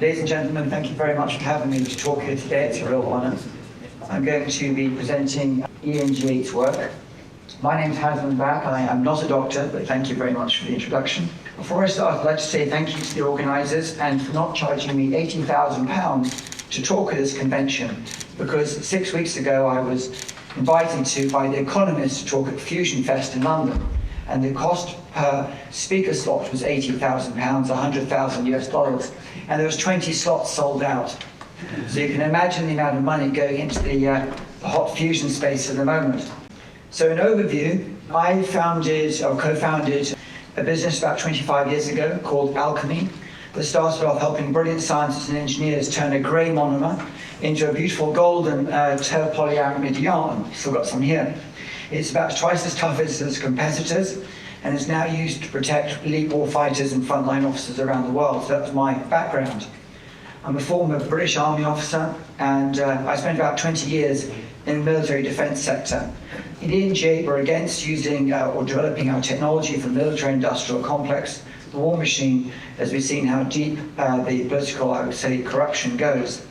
Ladies and gentlemen, thank you very much for having me to talk here today. It's a real honour. I'm going to be presenting ENG8's work. My name's Hassan Bak. I am not a doctor, but thank you very much for the introduction. Before I start, I'd like to say thank you to the organisers and for not charging me £80,000 to talk at this convention, because 6 weeks ago I was invited by The Economist to talk at Fusion Fest in London, and the cost per speaker slot was £80,000, $100,000, and there was 20 slots sold out. So you can imagine the amount of money going into the hot fusion space at the moment. So in overview, I co-founded a business about 25 years ago called Alchemy that started off helping brilliant scientists and engineers turn a grey monomer into a beautiful golden terpolyaramid yarn. Still got some here. It's about twice as tough as its competitors, and is now used to protect elite war fighters and frontline officers around the world. So that's my background. I'm a former British Army officer, and I spent about 20 years in the military defence sector. In ENG8, we're against using or developing our technology for the military-industrial complex, the war machine, as we've seen how deep the political, I would say, corruption goes.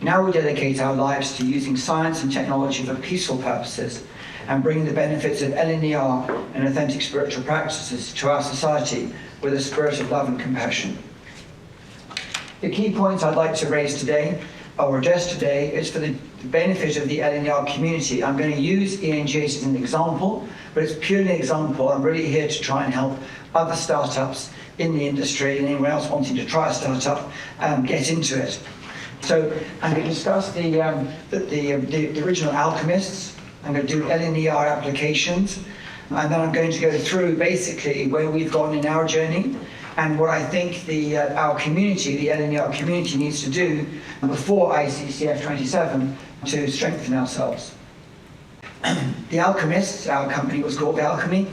Now we dedicate our lives to using science and technology for peaceful purposes and bringing the benefits of LENR and authentic spiritual practices to our society with a spirit of love and compassion. The key points I'd like to raise today, or address today, is for the benefit of the LENR community. I'm going to use ENG8 as an example, but it's purely an example. I'm really here to try and help other startups in the industry and anyone else wanting to try a startup get into it. So I'm going to discuss the original alchemists. I'm going to do LENR applications, and then I'm going to go through basically where we've gone in our journey and what I think our community, the LENR community, needs to do before ICCF27 to strengthen ourselves. The alchemists, our company was called Alchemy.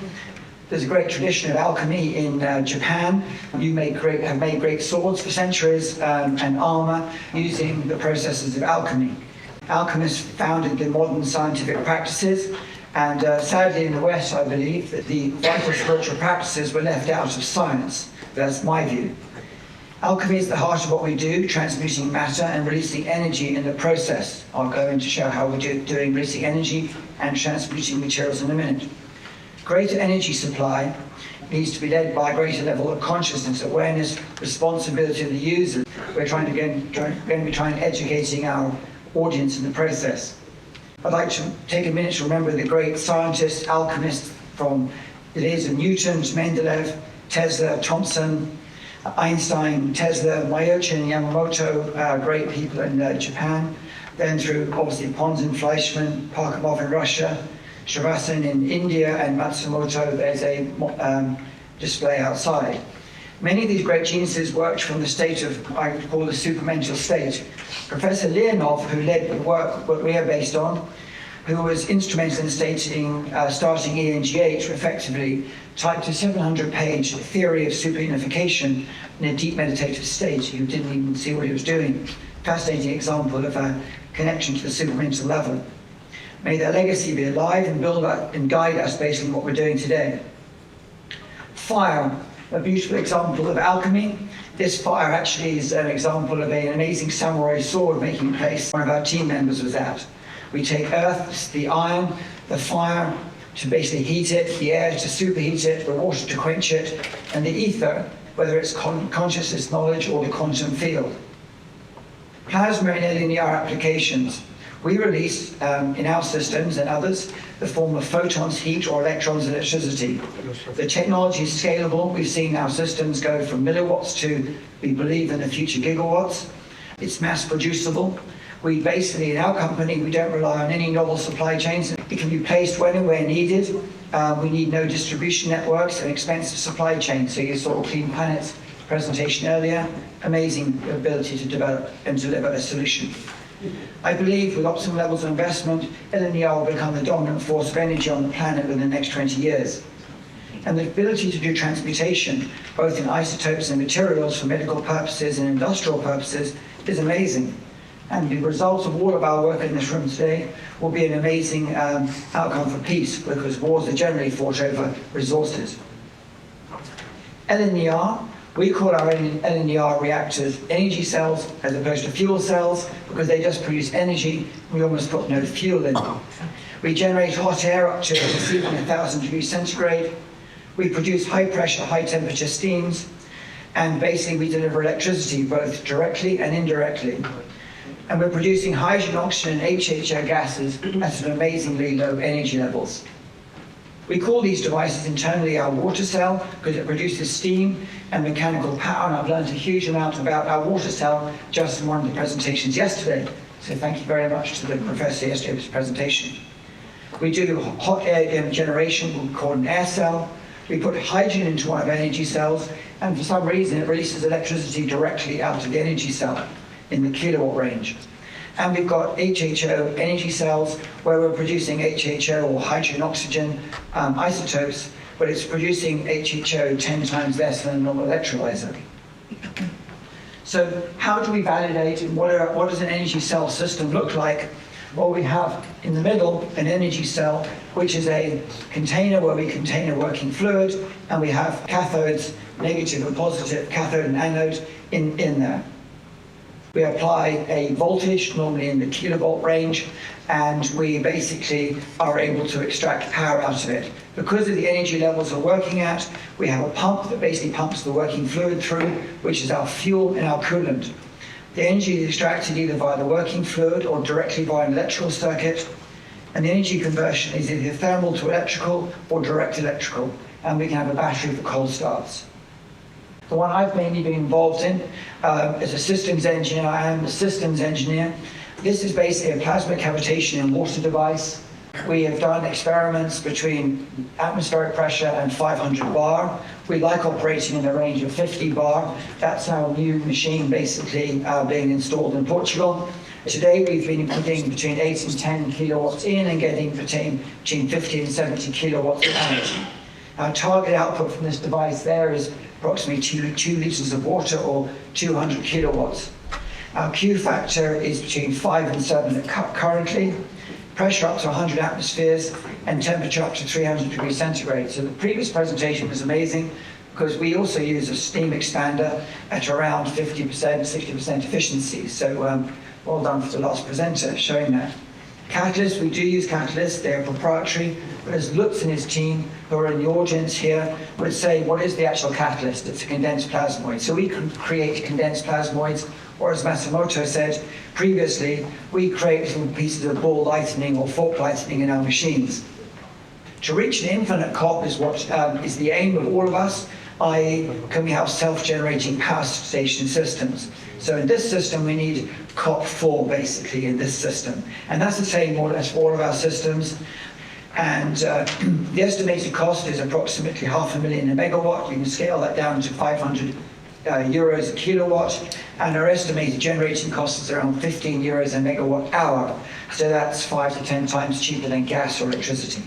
There's a great tradition of alchemy in Japan. Have made great swords for centuries and armor using the processes of alchemy. Alchemists founded the modern scientific practices, and sadly in the West, I believe that the vital spiritual practices were left out of science. That's my view. Alchemy is the heart of what we do, transmuting matter and releasing energy in the process. I'll go in to show how we're doing releasing energy and transmuting materials in a minute. Greater energy supply needs to be led by a greater level of consciousness, awareness, responsibility of the user. We're going to be educating our audience in the process. I'd like to take a minute to remember the great scientists, alchemists from the days of Newton, Mendeleev, Tesla, Thomson, Einstein, Tesla, Morioka and Yamamoto, great people in Japan. Then through obviously Ponzin, Fleischmann, Parkhomov in Russia, Srinivasan in India, and Matsumoto. There's a display outside. Many of these great geniuses worked from the state of, I would call the supermental state. Professor Leonov, who led the work what we are based on, who was instrumental in starting ENG8 effectively, typed a 700-page theory of superunification in a deep meditative state. You didn't even see what he was doing. Fascinating example of a connection to the supermental level. May their legacy be alive and build up and guide us based on what we're doing today. Fire, a beautiful example of alchemy. This fire actually is an example of an amazing samurai sword making place one of our team members was at. We take earth, the iron, the fire to basically heat it, the air to superheat it, the water to quench it, and the ether, whether it's consciousness, knowledge, or the quantum field. Plasma and LENR applications. We release in our systems and others the form of photons, heat, or electrons, electricity. The technology is scalable. We've seen our systems go from milliwatts to, we believe, in the future gigawatts. It's mass producible. We basically, in our company, we don't rely on any novel supply chains. It can be placed when and where needed. We need no distribution networks and expensive supply chains. So you saw Clean Planet's presentation earlier. Amazing ability to develop and deliver a solution. I believe with optimal levels of investment, LENR will become the dominant force of energy on the planet within the next 20 years. And the ability to do transmutation, both in isotopes and materials for medical purposes and industrial purposes, is amazing. And the result of all of our work in this room today will be an amazing outcome for peace, because wars are generally fought over resources. LENR We call our LENR reactors energy cells as opposed to fuel cells because they just produce energy. We almost put no fuel in them. We generate hot air up to 1,000 degrees centigrade. We produce high pressure, high temperature steams. And basically we deliver electricity both directly and indirectly. And we're producing hydrogen, oxygen, and HHO gases at an amazingly low energy levels. We call these devices internally our water cell because it produces steam and mechanical power, and I've learned a huge amount about our water cell just in one of the presentations yesterday. So thank you very much to the professor yesterday for his presentation. We do hot air generation, we call an air cell. We put hydrogen into one of our energy cells, and for some reason it releases electricity directly out of the energy cell in the kilowatt range. And we've got HHO energy cells where we're producing HHO or hydrogen oxygen isotopes, but it's producing HHO 10 times less than a normal electrolyzer. So how do we validate and what does an energy cell system look like? Well, we have in the middle an energy cell, which is a container where we contain a working fluid, and we have cathodes, negative and positive, cathode and anode in there. We apply a voltage, normally in the kilovolt range, and we basically are able to extract power out of it. Because of the energy levels we're working at, we have a pump that basically pumps the working fluid through, which is our fuel and our coolant. The energy is extracted either via the working fluid or directly via an electrical circuit, and the energy conversion is either thermal to electrical or direct electrical, and we can have a battery for cold starts. The one I've mainly been involved in as a systems engineer, I am a systems engineer. This is basically a plasma cavitation in water device. We have done experiments between atmospheric pressure and 500 bar. We like operating in the range of 50 bar. That's our new machine basically being installed in Portugal. Today we've been putting between 8 and 10 kilowatts in and getting between 50 and 70 kilowatts of energy. Our target output from this device there is approximately 2 litres of water or 200 kilowatts. Our Q factor is between 5 and 7 currently, pressure up to 100 atmospheres, and temperature up to 300 degrees centigrade. So the previous presentation was amazing because we also use a steam expander at around 50%, 60% efficiency. So well done for the last presenter showing that. Catalysts, we do use catalysts, they're proprietary, but as Lutz and his team, who are in the audience here, would say, what is the actual catalyst? It's a condensed plasmoid. So we can create condensed plasmoids, or as Matsumoto said previously, we create little pieces of ball lightning or fork lightning in our machines. To reach the infinite COP is what is the aim of all of us, i.e. can we have self-generating power station systems. So in this system we need COP4 basically in this system. And that's the same more or less for all of our systems. And the estimated cost is approximately $500,000 a megawatt. You can scale that down to 500 euros a kilowatt. And our estimated generating cost is around 15 euros a megawatt hour. So that's 5 to 10 times cheaper than gas or electricity.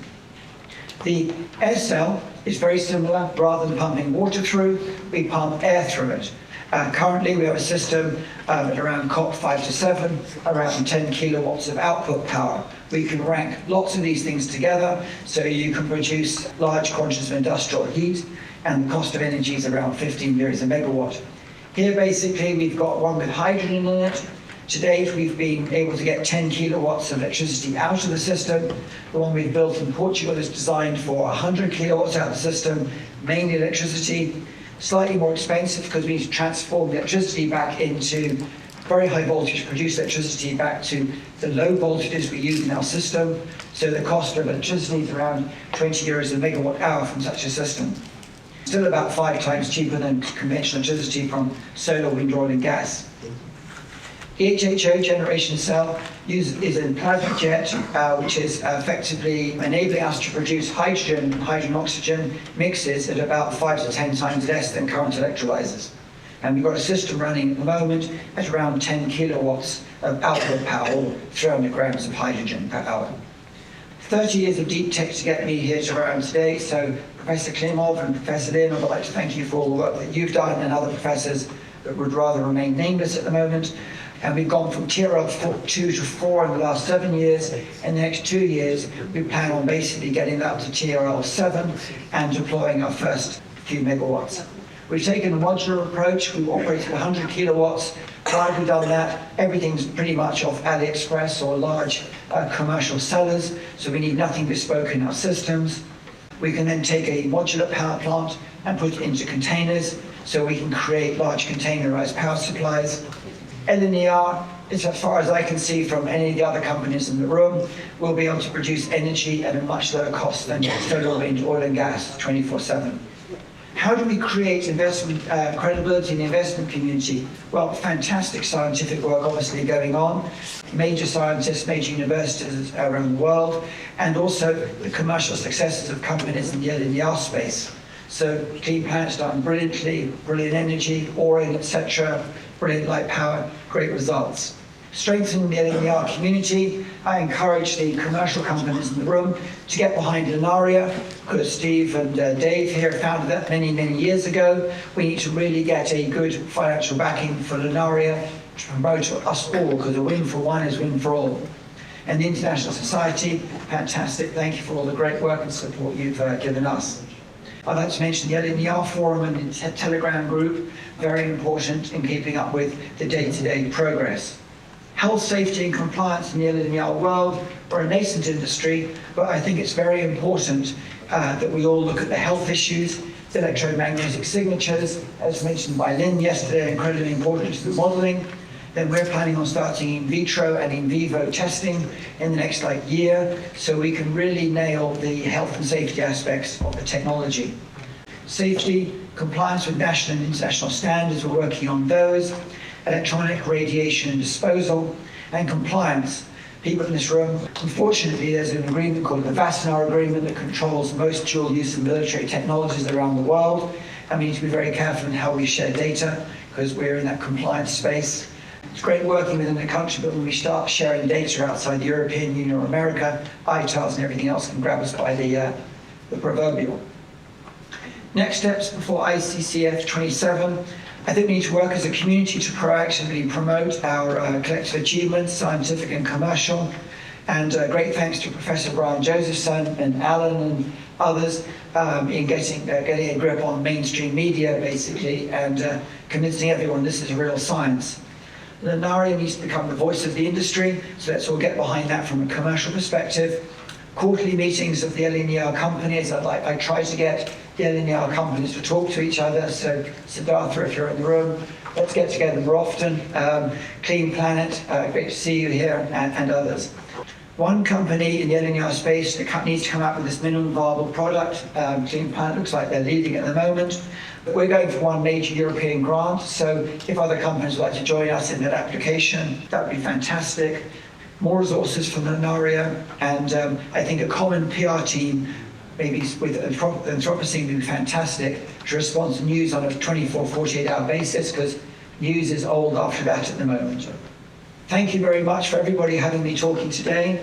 The air cell is very similar. Rather than pumping water through, we pump air through it. Currently, we have a system at around COP 5 to 7, around 10 kilowatts of output power. We can rank lots of these things together, so you can produce large quantities of industrial heat, and the cost of energy is around 15 euros a megawatt. Here, basically, we've got one with hydrogen in it. To date, we've been able to get 10 kilowatts of electricity out of the system. The one we've built in Portugal is designed for 100 kilowatts out of the system, mainly electricity. Slightly more expensive because we need to transform the electricity back into very high voltage, produce electricity back to the low voltages we use in our system. So the cost of electricity is around 20 euros a megawatt hour from such a system. Still about 5 times cheaper than conventional electricity from solar, wind, oil and gas. The HHO generation cell is a plasma jet, which is effectively enabling us to produce hydrogen and hydrogen-oxygen mixes at about 5 to 10 times less than current electrolyzers. And we've got a system running at the moment at around 10 kilowatts of output power, or 300 grams of hydrogen per hour. 30 years of deep tech to get me here to where I am today, so Professor Klimov and Professor Leonov, I'd like to thank you for all the work that you've done, and other professors that would rather remain nameless at the moment. And we've gone from TRL 2 to 4 in the last 7 years. In the next 2 years, we plan on basically getting that up to TRL 7 and deploying our first few megawatts. We've taken a modular approach. We've operated 100 kilowatts. Why have we done that? Everything's pretty much off AliExpress or large commercial sellers, so we need nothing bespoke in our systems. We can then take a modular power plant and put it into containers, so we can create large containerized power supplies. LENR, as far as I can see from any of the other companies in the room, will be able to produce energy at a much lower cost than solar, wind, oil and gas 24/7. How do we create investment credibility in the investment community? Well, fantastic scientific work obviously going on, major scientists, major universities around the world, and also the commercial successes of companies in the LENR space. So Clean Planet's done brilliantly, brilliant energy, Orin, etc., brilliant light power, great results. Strengthening the LENR community, I encourage the commercial companies in the room to get behind LENR, because Steve and Dave here founded that many, many years ago. We need to really get a good financial backing for LENR to promote us all, because a win for one is win for all. And the International Society, fantastic. Thank you for all the great work and support you've given us. I'd like to mention the LENR forum and the Telegram group, very important in keeping up with the day-to-day progress. Health, safety and compliance in the LENR world are a nascent industry, but I think it's very important that we all look at the health issues, the electromagnetic signatures, as mentioned by Lynn yesterday, incredibly important to the modelling. Then we're planning on starting in vitro and in vivo testing in the next year, so we can really nail the health and safety aspects of the technology. Safety, compliance with national and international standards, we're working on those. Electronic radiation and disposal, and compliance. People in this room, unfortunately, there's an agreement called the Wassenaar Agreement that controls most dual-use and military technologies around the world, and we need to be very careful in how we share data, because we're in that compliance space. It's great working within the country, but when we start sharing data outside the European Union or America, ITARs and everything else can grab us by the proverbial. Next steps before ICCF27. I think we need to work as a community to proactively promote our collective achievements, scientific and commercial. And great thanks to Professor Brian Josephson and Alan and others in getting a grip on mainstream media, basically, and convincing everyone this is real science. LENR needs to become the voice of the industry, so let's all get behind that from a commercial perspective. Quarterly meetings of the LENR companies. I try to get the LENR companies to talk to each other, so Siddhartha, if you're in the room, let's get together more often. Clean Planet, great to see you here, and others. One company in the LENR space that needs to come up with this minimum viable product. Clean Planet looks like they're leading at the moment. But we're going for one major European grant, so if other companies would like to join us in that application, that would be fantastic. More resources from LENR, and I think a common PR team, maybe with Anthropocene, would be fantastic to respond to news on a 24, 48-hour basis, because news is old after that at the moment. Thank you very much for everybody having me talking today.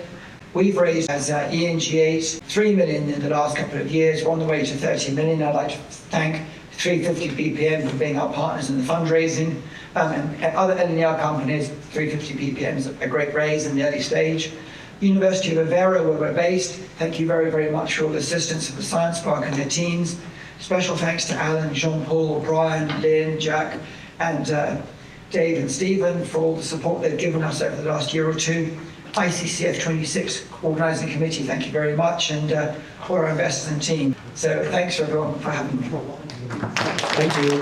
We've raised as ENG8's 3 million in the last couple of years. We're on the way to 30 million. I'd like to thank 350 BPM for being our partners in the fundraising, and other LENR companies. 350 BPM is a great raise in the early stage. University of Aveiro, where we're based, thank you very, very much for all the assistance of the Science Park and their teams. Special thanks to Alan, Jean-Paul, Brian, Lynn, Jack, and Dave and Stephen for all the support they've given us over the last year or two. ICCF26 organising committee, thank you very much, and all our investors and team. So thanks everyone for having me. Thank you.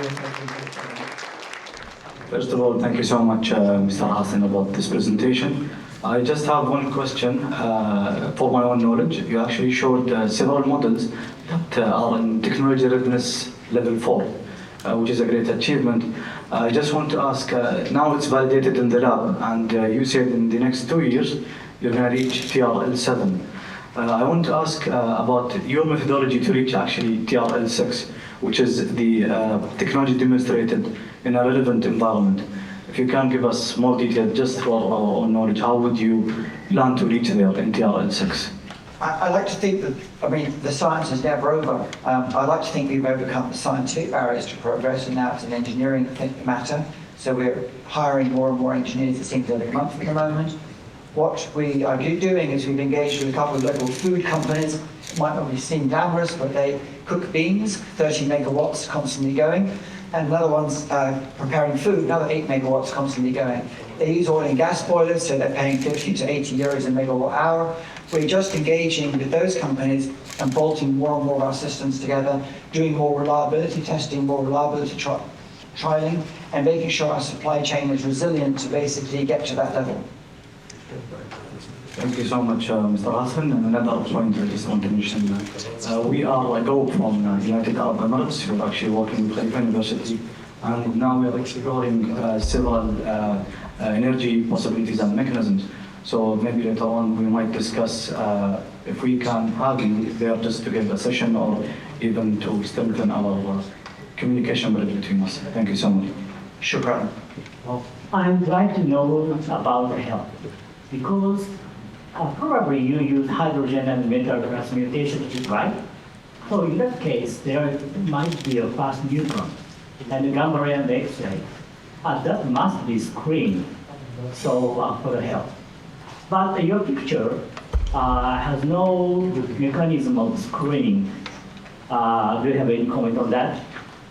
First of all, thank you so much, Mr. Hassan, about this presentation. I just have one question for my own knowledge. You actually showed several models that are in technology readiness level 4, which is a great achievement. I just want to ask, now it's validated in the lab, and you said in the next 2 years you're going to reach TRL7. I want to ask about your methodology to reach actually TRL6, which is the technology demonstrated in a relevant environment. If you can give us more detail just for our own knowledge, how would you plan to reach there in TRL6? I like to think that, the science is never over. I like to think we've overcome the scientific barriers to progress, and now it's an engineering matter. So we're hiring more and more engineers, it seems, every month at the moment. What we are doing is we've engaged with a couple of local food companies. It might not be seen glamorous, but they cook beans, 30 megawatts constantly going. and another one's preparing food, another 8 megawatts constantly going. They use oil and gas boilers, so they're paying 50 to 80 euros a megawatt hour. We're just engaging with those companies and bolting more and more of our systems together, doing more reliability testing, more reliability trialing, and making sure our supply chain is resilient to basically get to that level. Thank you so much, Mr. Hassan. And another point I just want to mention, we are a group from United Arab Emirates. We're actually working with Iwate University, and now we're exploring several energy possibilities and mechanisms. So maybe later on we might discuss if we can have you there just to give a session or even to strengthen our communication bridge between us. Thank you so much. Shukran. I would like to know about the health, because probably you use hydrogen and metal transmutation, right? So in that case, there might be a fast neutron and gamma ray and X-ray. That must be screened so for the health. But your picture has no mechanism of screening. Do you have any comment on that?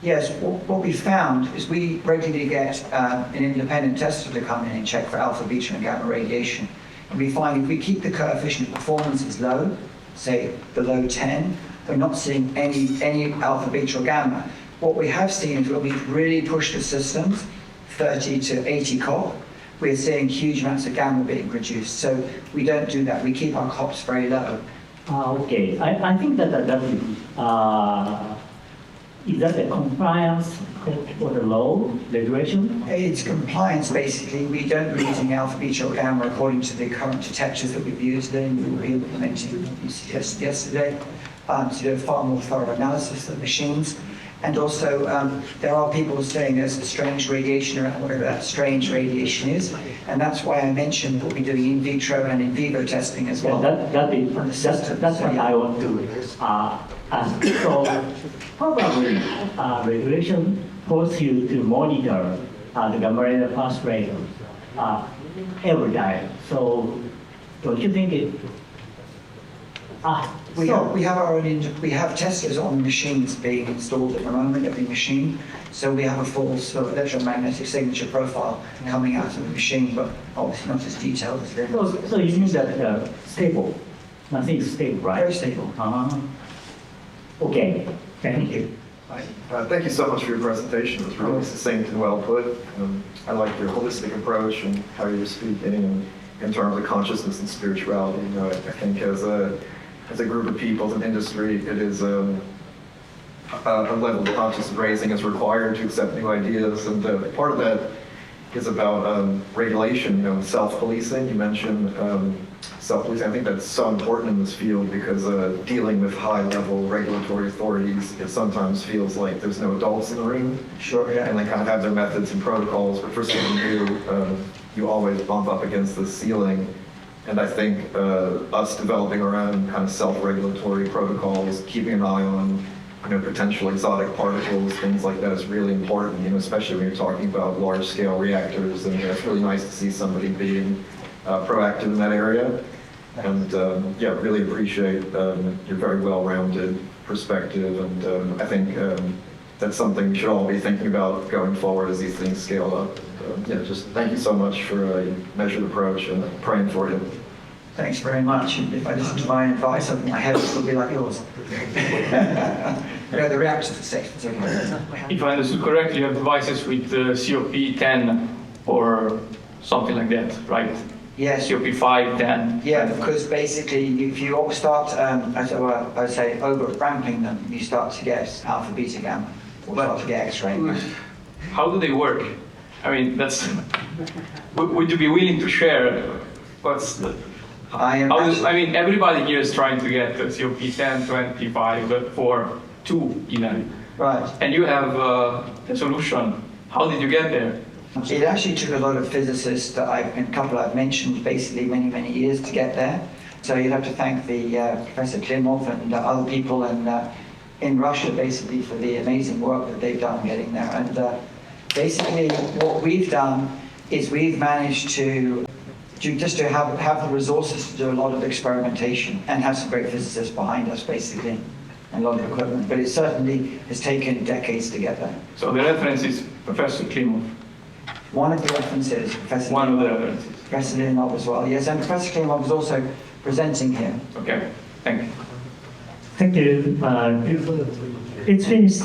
Yes, what we found is we regularly get an independent tester to come in and check for alpha, beta, and gamma radiation. And we find if we keep the coefficient of performances low, say below 10, we're not seeing any alpha, beta, or gamma. What we have seen is when we really push the systems, 30 to 80 COP, we're seeing huge amounts of gamma being produced. So we don't do that. We keep our COPs very low. Okay, I think that is that a compliance for the low regulation? It's compliance, basically. We don't be using alpha, beta, or gamma according to the current detectors that we've used. Then we will be implementing yesterday to do a far more thorough analysis of machines. And also, there are people saying there's a strange radiation around, whatever that strange radiation is. And that's why I mentioned we'll be doing in vitro and in vivo testing as well. That's what I want to ask. So probably regulation forces you to monitor the gamma ray fast rate every time. So don't you think it? We have our own. We have testers on machines being installed at the moment, every machine. So we have a full sort of electromagnetic signature profile coming out of the machine, but obviously not as detailed as the. So you mean that stable? Nothing is stable, right? Very stable. Okay. Thank you. Thank you so much for your presentation. It was really succinct and well put. I like your holistic approach and how you're speaking in terms of consciousness and spirituality. You know, I think as a group of people, as an industry, it is a level of consciousness raising is required to accept new ideas, and part of that is about regulation, you know, self-policing. You mentioned self-policing. I think that's so important in this field because dealing with high-level regulatory authorities, it sometimes feels like there's no adults in the room. Sure, yeah. And they kind of have their methods and protocols, but for something new, you always bump up against the ceiling. And I think us developing our own kind of self-regulatory protocols, keeping an eye on, you know, potential exotic particles, things like that is really important, you know, especially when you're talking about large-scale reactors. And it's really nice to see somebody being proactive in that area. And yeah, really appreciate your very well-rounded perspective. And I think that's something we should all be thinking about going forward as these things scale up. Yeah, just thank you so much for your measured approach and praying for you. Thanks very much. If I listen to my advice, I think my head will be like yours. You know, the reactors are safe. If I understood correctly, you have devices with COP10 or something like that, right? Yes. COP5, 10. Yeah, because basically, if you start, as I would say, over-ramping them, you start to get alpha, beta, gamma, or start to get X-ray. How do they work? I mean, that's. Would you be willing to share what's the? I mean, everybody here is trying to get the COP10, 25, but for 2 even. Right. And you have a solution. How did you get there? It actually took a lot of physicists that a couple I've mentioned, basically many years to get there. So you'd have to thank the Professor Klimov and other people in Russia, basically, for the amazing work that they've done getting there. And basically, what we've done is we've managed to have the resources to do a lot of experimentation and have some great physicists behind us, basically. and a lot of equipment, but it certainly has taken decades to get there. So the reference is Professor Klimov. One of the references, Professor One of the references. Professor Klimov as well. Yes, and Professor Klimov was also presenting here. Okay, thank you. Thank you. It's finished.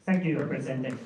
Thank you for presenting.